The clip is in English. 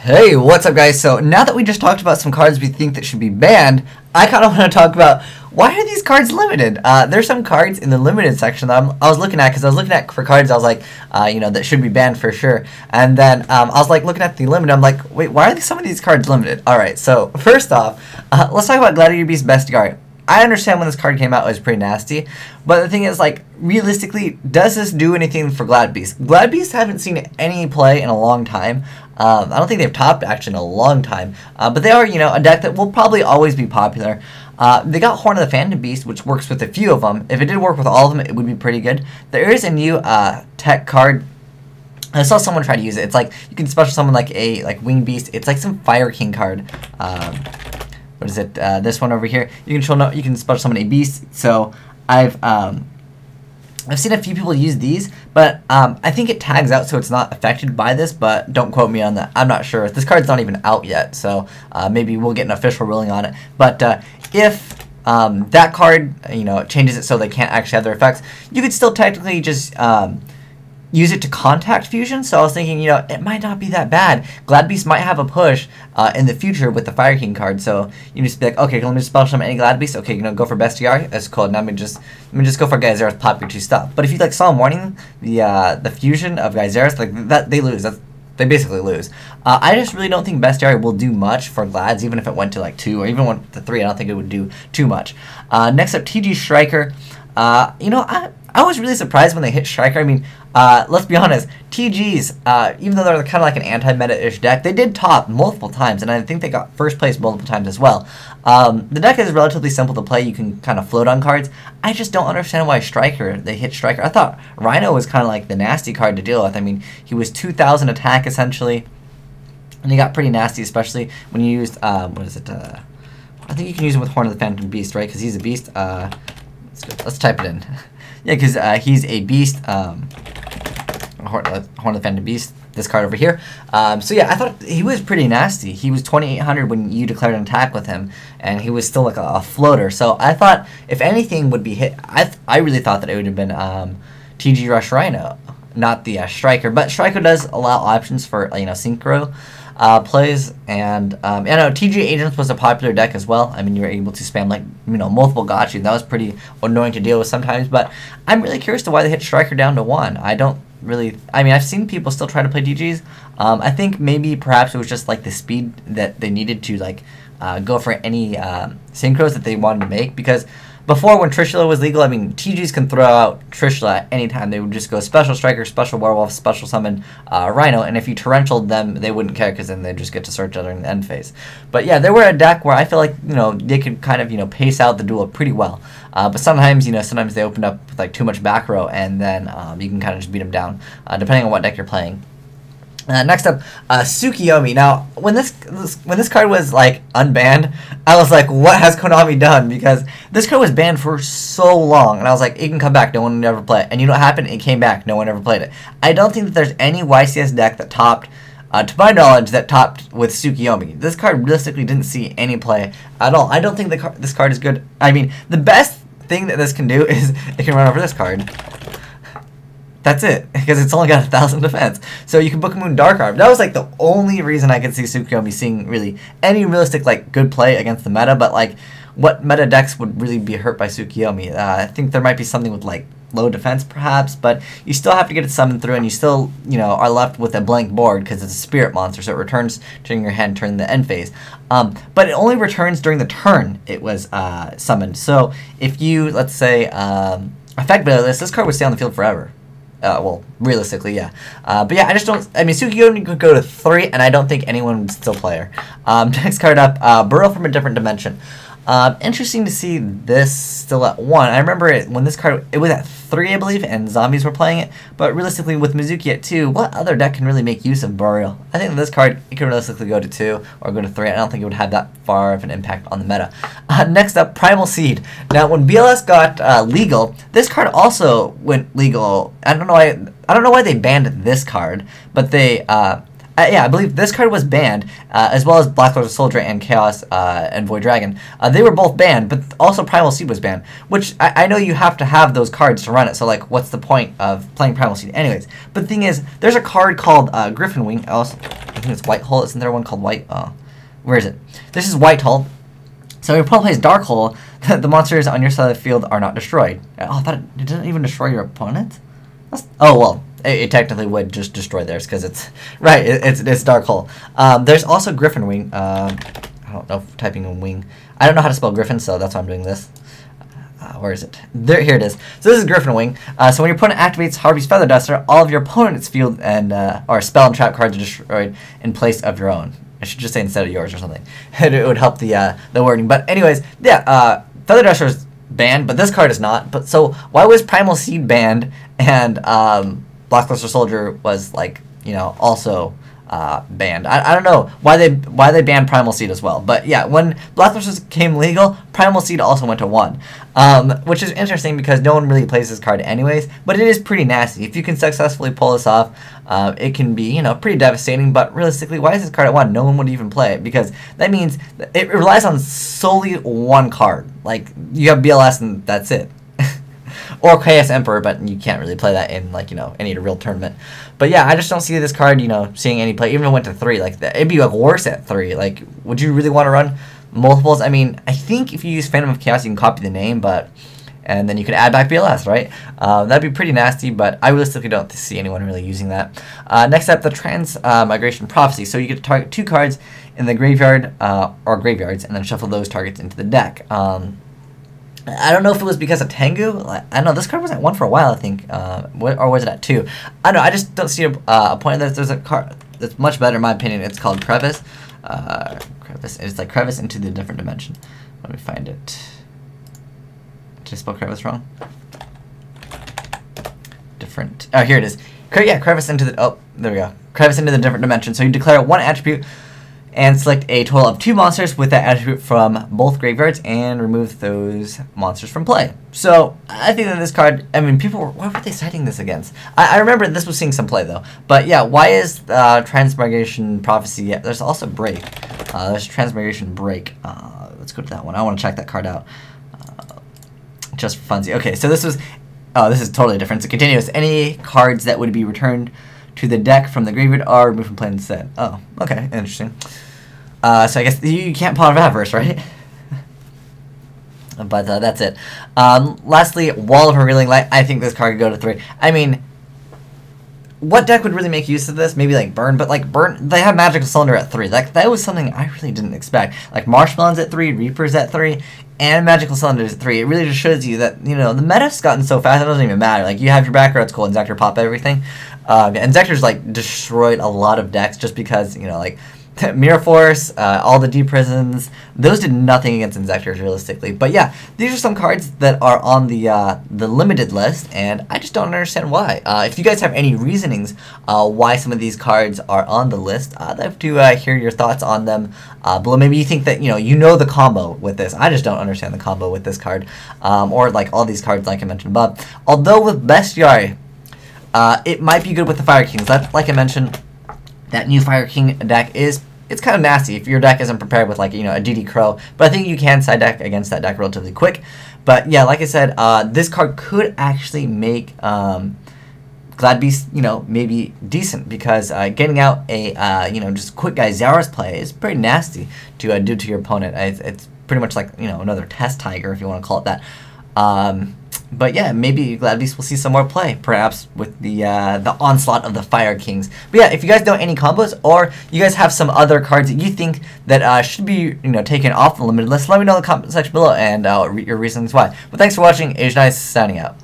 Hey, what's up guys? So now that we just talked about some cards we think that should be banned, I kind of want to talk about why are these cards limited? There's some cards in the limited section that I was looking at because I was looking at for cards I was like, that should be banned for sure. And then I was like looking at the limited, I'm like, wait, why are some of these cards limited? Alright, so first off, let's talk about Gladiator Beast Bestiary. I understand when this card came out it was pretty nasty, but the thing is, like, realistically, does this do anything for Glad Beast? Glad Beasts haven't seen any play in a long time. I don't think they've topped actually in a long time, but they are, a deck that will probably always be popular. They got Horn of the Phantom Beast, which works with a few of them. If it did work with all of them, it would be pretty good. There is a new tech card. I saw someone try to use it. It's like you can special summon like a Winged Beast. It's like some Fire King card. What is it? This one over here. You can special summon a beast. So I've seen a few people use these, but I think it tags out, so it's not affected by this. But don't quote me on that. I'm not sure. This card's not even out yet, so maybe we'll get an official ruling on it. But if that card, changes it so they can't actually have their effects, you could still technically just use it to contact fusion. So I was thinking, it might not be that bad. Glad Beast might have a push in the future with the Fire King card. So you just be like, okay, let me just special summon any Glad Beast. Okay, go for Bestiary. That's cool. Now let me just go for Geyser's, pop your 2 stuff. But if you Solemn Warning, the fusion of Geyser's, like that, they lose. They basically lose. I just really don't think Bestiary will do much for Glads, even if it went to like 2 or even went to 3. I don't think it would do too much. Next up, TG Striker. I was really surprised when they hit Striker. I mean, let's be honest, TGs, even though they're kind of like an anti-meta-ish deck, they did top multiple times, and I think they got first place multiple times as well. The deck is relatively simple to play. You can kind of float on cards. I just don't understand why they hit Striker. I thought Rhino was kind of like the nasty card to deal with. I mean, he was 2,000 attack, essentially, and he got pretty nasty, especially when you used, what is it, I think you can use him with Horn of the Phantom Beast, right, because he's a beast. Let's type it in. Yeah, because he's a beast. Horn of the Phantom Beast. This card over here. So yeah, I thought he was pretty nasty. He was 2,800 when you declared an attack with him, and he was still like a floater. So I thought if anything would be hit, I really thought that it would have been TG Rush Rhino, not the Striker. But Striker does allow options for synchro plays, and I know TG Agents was a popular deck as well. I mean, you were able to spam multiple gotcha, and that was pretty annoying to deal with sometimes. But I'm really curious to why they hit Striker down to 1. I mean, I've seen people still try to play TGs. I think maybe perhaps it was just like the speed that they needed to go for any synchros that they wanted to make, because before, when Trishula was legal, I mean, TGs can throw out Trishula at any time. They would just go Special Striker, Special Werewolf, Special Summon Rhino, and if you torrentialed them, they wouldn't care, because then they'd just get to search during the end phase. But yeah, they were a deck where I feel like, they could kind of, pace out the duel pretty well. But sometimes, sometimes they opened up with too much back row, and then you can kind of just beat them down, depending on what deck you're playing. Next up, Tsukiyomi. Now, when this card was unbanned, I was like, what has Konami done? Because this card was banned for so long, and I was like, it can come back, no one would ever play it. And you know what happened? It came back, no one ever played it. I don't think that there's any YCS deck that topped, to my knowledge, that topped with Tsukiyomi. This card realistically didn't see any play at all. I don't think this card is good. I mean, the best thing that this can do is it can run over this card. That's it, because it's only got 1,000 defense. So you can Book of Moon Dark Arm. That was the only reason I could see Tsukiyomi seeing really any realistic good play against the meta. But what meta decks would really be hurt by Tsukiyomi? I think there might be something with low defense perhaps, but you still have to get it summoned through, and you still are left with a blank board because it's a spirit monster, so it returns during your hand during the end phase. But it only returns during the turn it was summoned. So if you, let's say, effect this card would stay on the field forever. Well, realistically, yeah. But yeah, I mean, Tsukiyomi could go to 3, and I don't think anyone would still play her. Next card up, Burrow from a Different Dimension. Interesting to see this still at 1. I remember when this card, it was at 3, I believe, and zombies were playing it. But realistically, with Mizuki at 2, what other deck can really make use of Burial? I think this card, it could realistically go to 2 or go to 3. I don't think it would have that far of an impact on the meta. Next up, Primal Seed. Now, when BLS got legal, this card also went legal. I don't know why they banned this card, but they Yeah, I believe this card was banned, as well as Black Lord Soldier and Chaos and Void Dragon. They were both banned, but also Primal Seed was banned, which I know you have to have those cards to run it, so like, what's the point of playing Primal Seed anyways? But the thing is, there's a card called Griffin Wing. I think it's White Hull. Isn't there one called White? Where is it? This is White Hull. So when your opponent plays Dark Hull, the monsters on your side of the field are not destroyed. Oh, I thought it didn't even destroy your opponent? Oh, well, it technically would just destroy theirs because it's... Right, it's Dark Hull. There's also Griffin Wing. I don't know if typing in wing. I don't know how to spell Griffin, so that's why I'm doing this. Where is it? Here it is. So this is Griffin Wing. So when your opponent activates Harvey's Feather Duster, all of your opponent's field and or spell and trap cards are destroyed in place of your own. I should just say instead of yours or something. It would help the wording. But anyways, yeah, Feather Duster is banned, but this card is not. But so why was Primal Seed banned and Blockbuster Soldier was like, you know, also banned? I don't know why they banned Primal Seed as well. But yeah, when Blockbusters became legal, Primal Seed also went to 1, which is interesting because no one really plays this card anyways. But it is pretty nasty. If you can successfully pull this off, it can be, you know, pretty devastating. But realistically, why is this card at 1? No one would even play it because that means it relies on solely one card. Like you have BLS and that's it. Or Chaos Emperor, but you can't really play that in, like, you know, any real tournament. But yeah, I just don't see this card, you know, seeing any play. Even if it went to 3, like, it'd be like worse at 3. Like, would you really want to run multiples? I mean, I think if you use Phantom of Chaos, you can copy the name, and then you could add back BLS, right? That'd be pretty nasty, but I realistically don't see anyone really using that. Next up, the Transmigration Prophecy. So you get to target 2 cards in the graveyard, or graveyards, and then shuffle those targets into the deck. I don't know if it was because of Tengu. I don't know. This card was at 1 for a while, I think. Or was it at 2? I don't know. I just don't see a point. There's a card that's much better, in my opinion. It's called Crevice. Crevice. It's like Crevice into the different dimension. Let me find it. Did I spell Crevice wrong? Different. Oh, here it is. Yeah, Crevice into the... Oh, there we go. Crevice into the different dimension. So you declare 1 attribute and select a total of 2 monsters with that attribute from both graveyards and remove those monsters from play. So I think that this card, I mean, why were they citing this against? I remember this was seeing some play though. But yeah, why is Transmigration Prophecy? Yeah, there's also Break. There's Transmigration Break. Let's go to that one. I want to check that card out. Just for funsies. Okay, so this was, this is totally different. So continuous. Any cards that would be returned to the deck from the graveyard are removed from play instead. Oh, okay, interesting. So I guess you can't pull out of Avarice, right? But that's it. Lastly, Wall of Revealing Light. I think this card could go to 3. I mean, what deck would really make use of this? Maybe like Burn, but like Burn, they have Magical Cylinder at 3. Like that was something I really didn't expect. Like Marshmelon's at 3, Reaper's at 3, and Magical Cylinder's at 3. It really just shows you that, you know, the meta's gotten so fast it doesn't even matter. Like you have your back row, it's cool, and Zector pop everything. And Zector's like destroyed a lot of decks just because, you know, like Mirror Force, all the Deep Prisons, those did nothing against Inzectors realistically. But yeah, these are some cards that are on the limited list, and I just don't understand why. If you guys have any reasonings why some of these cards are on the list, I'd love to hear your thoughts on them below. Maybe you think that, you know the combo with this. I just don't understand the combo with this card, or like all these cards like I mentioned above. Although with Bestiary, it might be good with the Fire Kings. Like I mentioned, that new Fire King deck it's kind of nasty if your deck isn't prepared with, like, a DD Crow. But I think you can side deck against that deck relatively quick. But yeah, like I said, this card could actually make Glad Beast, maybe decent, because getting out a, just quick guy Zaros play is pretty nasty to do to your opponent. It's pretty much like, another Test Tiger, if you want to call it that. But yeah, maybe Glad Beast will see some more play, perhaps with the onslaught of the Fire Kings. But yeah, if you guys know any combos, or you guys have some other cards that you think that should be taken off the limited list, let me know in the comment section below, and your reasons why. But thanks for watching. Age Nice signing out.